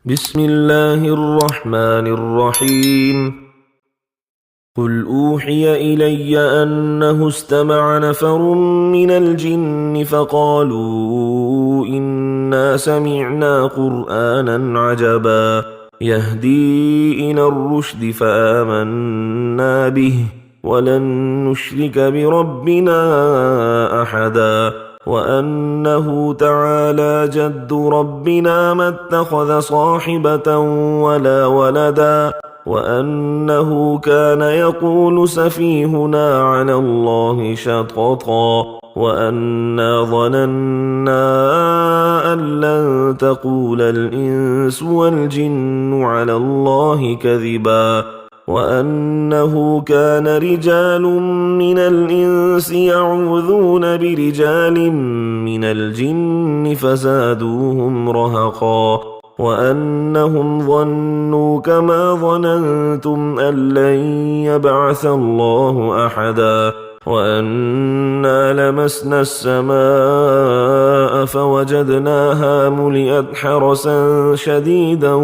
بسم الله الرحمن الرحيم. قل أوحي إلي أنه استمع نفر من الجن فقالوا إنا سمعنا قرآنا عجبا يهدي إلى الرشد فآمنا به ولن نشرك بربنا أحدا وأنه تعالى جد ربنا ما اتخذ صاحبة ولا ولدا وأنه كان يقول سفيهنا على الله شططا وأنا ظننا أن لن تقول الإنس والجن على الله كذبا وأنه كان رجال من الإنس يعوذون برجال من الجن فزادوهم رهقا وأنهم ظنوا كما ظننتم أن لن يبعث الله أحدا وأنا لمسنا السماء فوجدناها ملئت حرسا شديدا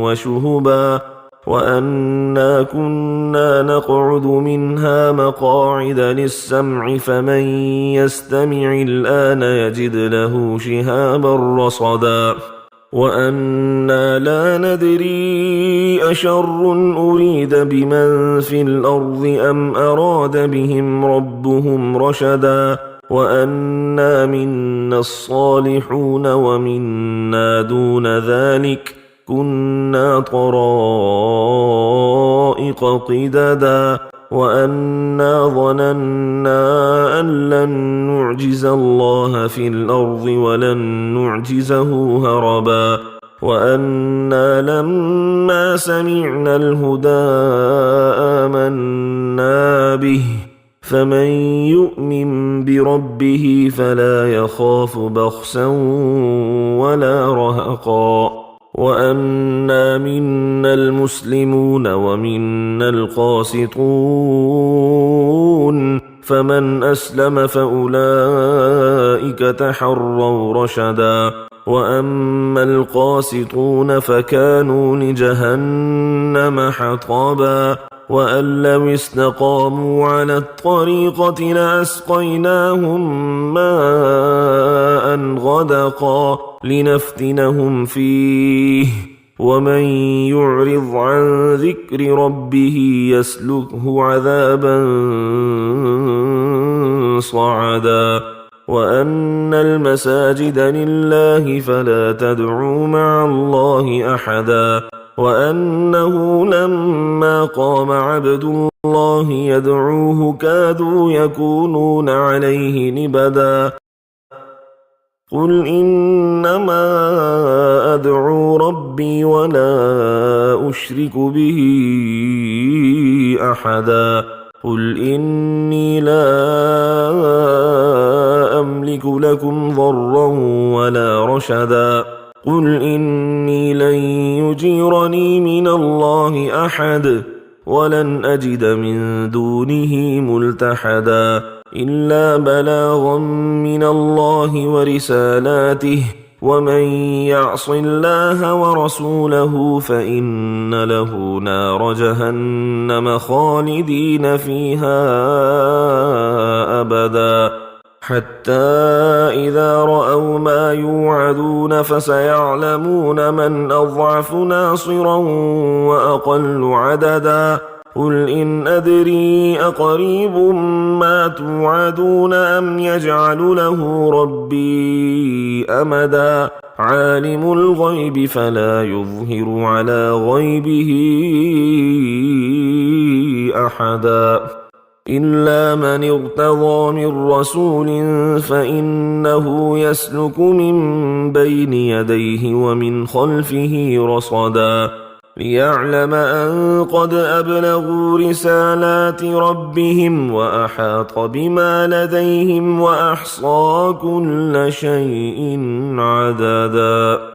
وشهبا وأنا كنا نقعد منها مقاعد للسمع فمن يستمع الآن يجد له شهابا رصدا وأنا لا ندري أشر أريد بمن في الأرض أم أراد بهم ربهم رشدا وأنا منا الصالحون ومنا دون ذلك كنا طرائق قددا وأنا ظننا أن لن نعجز الله في الأرض ولن نعجزه هربا وأنا لما سمعنا الهدى آمنا به فمن يؤمن بربه فلا يخاف بخسا ولا رهقا وأنا منا المسلمون ومنا القاسطون فمن أسلم فأولئك تحروا رشدا وأما القاسطون فكانوا لجهنم حطبا وأن لو استقاموا على الطريقة لأسقيناهم ماء غدقا لنفتنهم فيه ومن يعرض عن ذكر ربه يسلكه عذابا صعدا وأن المساجد لله فلا تدعوا مع الله أحدا وأنه لما قام عبد الله يدعوه كادوا يكونون عليه لبدا قل إنما أدعو ربي ولا أشرك به أحدا قل إني لا أملك لكم ضرا ولا رشدا قل إني لن يجيرني من الله أحد ولن أجد من دونه ملتحدا إلا بلاغا من الله ورسالاته ومن يعص الله ورسوله فإن له نار جهنم خالدين فيها أبدا حتى إذا رأوا ما يوعدون فسيعلمون من أضعف ناصرا وأقل عددا قل إن أدري أقريب ما توعدون أم يجعل له ربي أمدا عالم الغيب فلا يظهر على غيبه أحدا إلا من ارتضى من رسول فإنه يسلك من بين يديه ومن خلفه رصدا ليعلم أن قد أبلغوا رسالات ربهم وأحاط بما لديهم وأحصى كل شيء عددا.